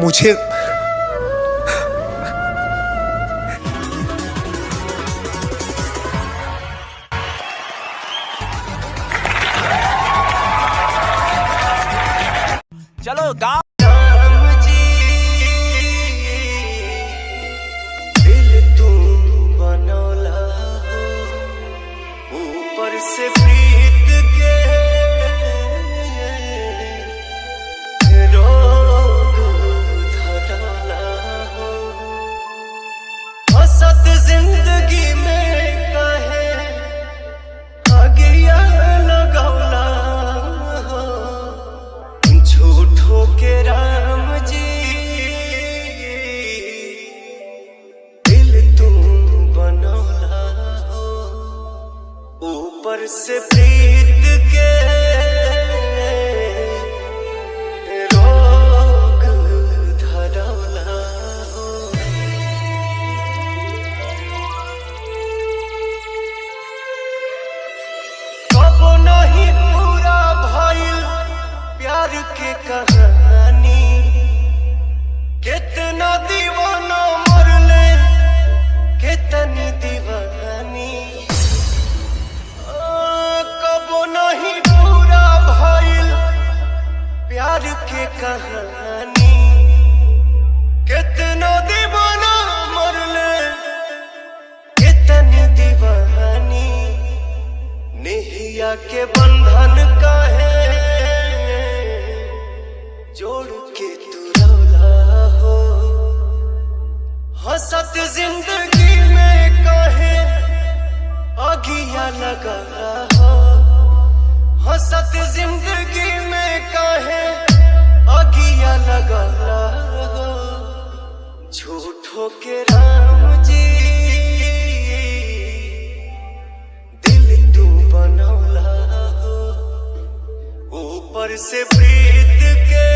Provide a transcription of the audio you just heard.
मुझे चलो गाँव से प्रीत के रोग धराला हो, हसत जिंदगी में कहे आगिया लगौला हो, झूठो के राम जी दिल तू बनौला हो, ऊपर से प्रीत के रोग धरौला हो। कबो नहीं पूरा भइल प्यार के कहानी, कितना दीवाना मरले कितनी दीवानी, नहीं पूरा भइल प्यार के कहानी, कितना दीवाना मरले कितनी दीवानी, नेहिया के बंधन काहे जोड़ के तू रौला हो, हसत जिंदगी में काहे आगिया लगा हो, हसत जिंदगी में काहे आगिया लगा हो, झूठो के राम जी दिल तू बनौला हो, ऊपर से प्रीत के